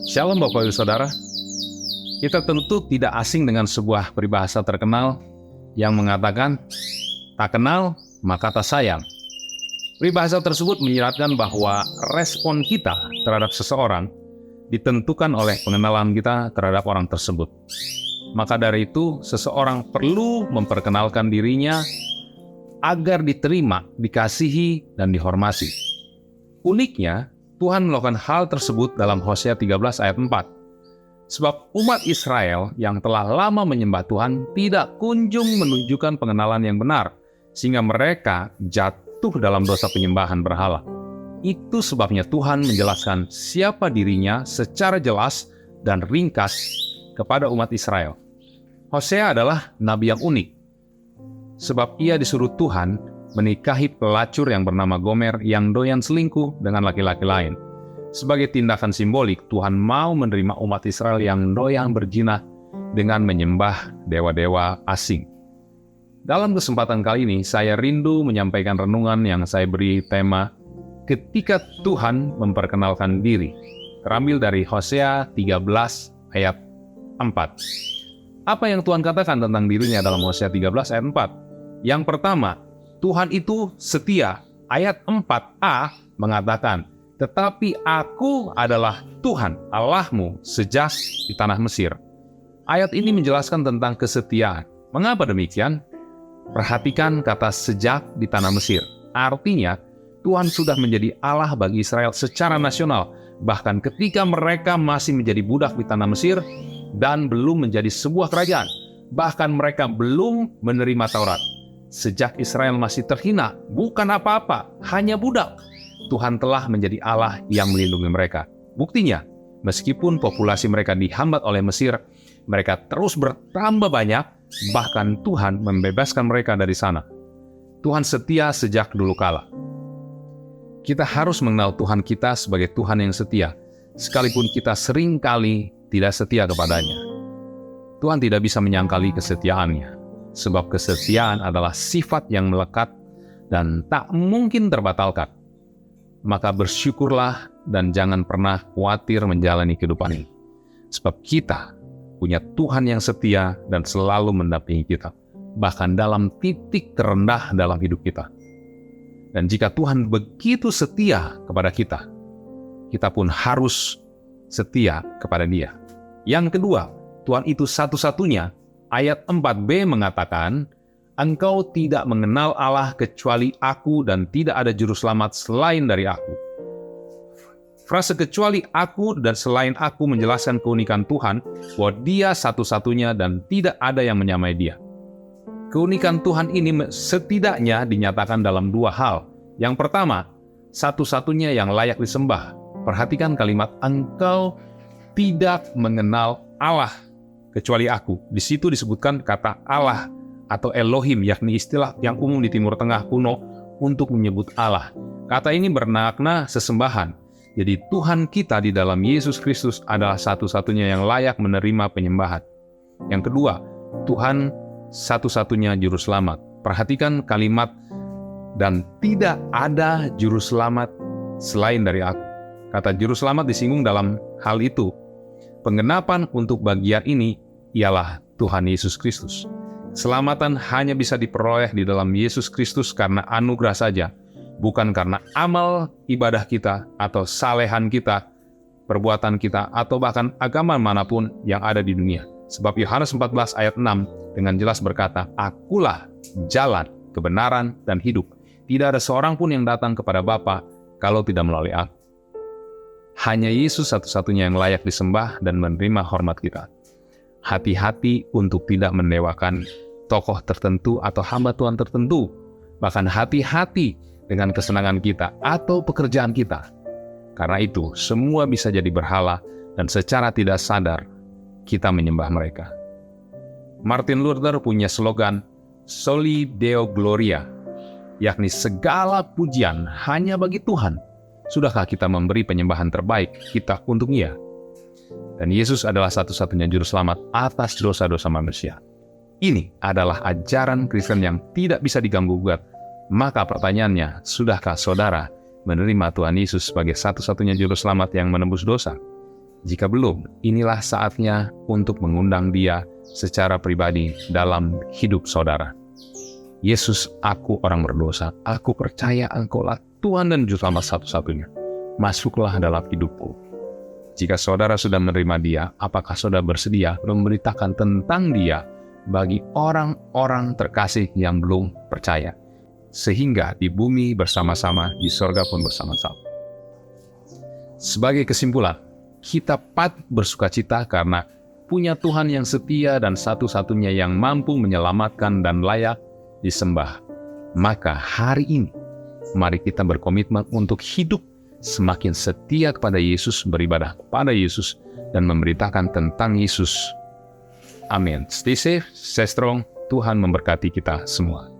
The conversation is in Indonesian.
Shalom Bapak Ibu Saudara. Kita tentu tidak asing dengan sebuah peribahasa terkenal yang mengatakan, tak kenal maka tak sayang. Peribahasa tersebut menyiratkan bahwa respon kita terhadap seseorang ditentukan oleh pengenalan kita terhadap orang tersebut. Maka dari itu, seseorang perlu memperkenalkan dirinya agar diterima, dikasihi, dan dihormati. Uniknya, Tuhan melakukan hal tersebut dalam Hosea 13 ayat 4. Sebab umat Israel yang telah lama menyembah Tuhan tidak kunjung menunjukkan pengenalan yang benar, sehingga mereka jatuh dalam dosa penyembahan berhala. Itu sebabnya Tuhan menjelaskan siapa dirinya secara jelas dan ringkas kepada umat Israel. Hosea adalah nabi yang unik, sebab ia disuruh Tuhan menikahi pelacur yang bernama Gomer yang doyan selingkuh dengan laki-laki lain. Sebagai tindakan simbolik, Tuhan mau menerima umat Israel yang doyan berzina dengan menyembah dewa-dewa asing. Dalam kesempatan kali ini, saya rindu menyampaikan renungan yang saya beri tema Ketika Tuhan Memperkenalkan Diri, terambil dari Hosea 13 ayat 4. Apa yang Tuhan katakan tentang dirinya dalam Hosea 13 ayat 4? Yang pertama, Tuhan itu setia. Ayat 4a mengatakan, tetapi aku adalah Tuhan Allahmu sejak di tanah Mesir. Ayat ini menjelaskan tentang kesetiaan. Mengapa demikian? Perhatikan kata sejak di tanah Mesir. Artinya, Tuhan sudah menjadi Allah bagi Israel secara nasional, bahkan ketika mereka masih menjadi budak di tanah Mesir dan belum menjadi sebuah kerajaan. Bahkan mereka belum menerima Taurat. Sejak Israel masih terhina, bukan apa-apa, hanya budak. Tuhan telah menjadi Allah yang melindungi mereka. Buktinya, meskipun populasi mereka dihambat oleh Mesir, mereka terus bertambah banyak, bahkan Tuhan membebaskan mereka dari sana. Tuhan setia sejak dulu kala. Kita harus mengenal Tuhan kita sebagai Tuhan yang setia, sekalipun kita sering kali tidak setia kepadanya. Tuhan tidak bisa menyangkali kesetiaannya, sebab kesetiaan adalah sifat yang melekat dan tak mungkin terbatalkan. Maka bersyukurlah dan jangan pernah khawatir menjalani kehidupan ini. Sebab kita punya Tuhan yang setia dan selalu mendampingi kita, bahkan dalam titik terendah dalam hidup kita. Dan jika Tuhan begitu setia kepada kita, kita pun harus setia kepada Dia. Yang kedua, Tuhan itu satu-satunya. Ayat 4b mengatakan, Engkau tidak mengenal Allah kecuali aku dan tidak ada juru selamat selain dari aku. Frase kecuali aku dan selain aku menjelaskan keunikan Tuhan bahwa Dia satu-satunya dan tidak ada yang menyamai Dia. Keunikan Tuhan ini setidaknya dinyatakan dalam dua hal. Yang pertama, satu-satunya yang layak disembah. Perhatikan kalimat engkau tidak mengenal Allah kecuali aku. Di situ disebutkan kata Allah atau Elohim, yakni istilah yang umum di Timur Tengah kuno untuk menyebut Allah. Kata ini bermakna sesembahan. Jadi Tuhan kita di dalam Yesus Kristus adalah satu-satunya yang layak menerima penyembahan. Yang kedua, Tuhan satu-satunya juru selamat. Perhatikan kalimat dan tidak ada juru selamat selain dari aku. Kata juru selamat disinggung dalam hal itu. Penggenapan untuk bagian ini ialah Tuhan Yesus Kristus. Keselamatan hanya bisa diperoleh di dalam Yesus Kristus karena anugerah saja, bukan karena amal ibadah kita atau salehan kita, perbuatan kita, atau bahkan agama manapun yang ada di dunia. Sebab Yohanes 14 ayat 6 dengan jelas berkata, Akulah jalan, kebenaran, dan hidup. Tidak ada seorang pun yang datang kepada Bapa kalau tidak melalui aku. Hanya Yesus satu-satunya yang layak disembah dan menerima hormat kita. Hati-hati untuk tidak mendewakan tokoh tertentu atau hamba Tuhan tertentu. Bahkan hati-hati dengan kesenangan kita atau pekerjaan kita. Karena itu, semua bisa jadi berhala dan secara tidak sadar kita menyembah mereka. Martin Luther punya slogan Soli Deo Gloria, yakni segala pujian hanya bagi Tuhan. Sudahkah kita memberi penyembahan terbaik kita untuk Dia? Dan Yesus adalah satu-satunya juru selamat atas dosa-dosa manusia. Ini adalah ajaran Kristen yang tidak bisa diganggu-gugat. Maka pertanyaannya, sudahkah saudara menerima Tuhan Yesus sebagai satu-satunya juru selamat yang menembus dosa? Jika belum, inilah saatnya untuk mengundang Dia secara pribadi dalam hidup saudara. Yesus, aku orang berdosa, aku percaya Engkaulah Tuhan dan Juru Selamat satu-satunya. Masuklah dalam hidupku. Jika saudara sudah menerima Dia, apakah saudara bersedia memberitakan tentang Dia bagi orang-orang terkasih yang belum percaya? Sehingga di bumi bersama-sama, di sorga pun bersama-sama. Sebagai kesimpulan, kita patut bersukacita karena punya Tuhan yang setia dan satu-satunya yang mampu menyelamatkan dan layak disembah. Maka hari ini, mari kita berkomitmen untuk hidup semakin setia kepada Yesus, beribadah kepada Yesus, dan memberitakan tentang Yesus. Amin. Stay safe, stay strong. Tuhan memberkati kita semua.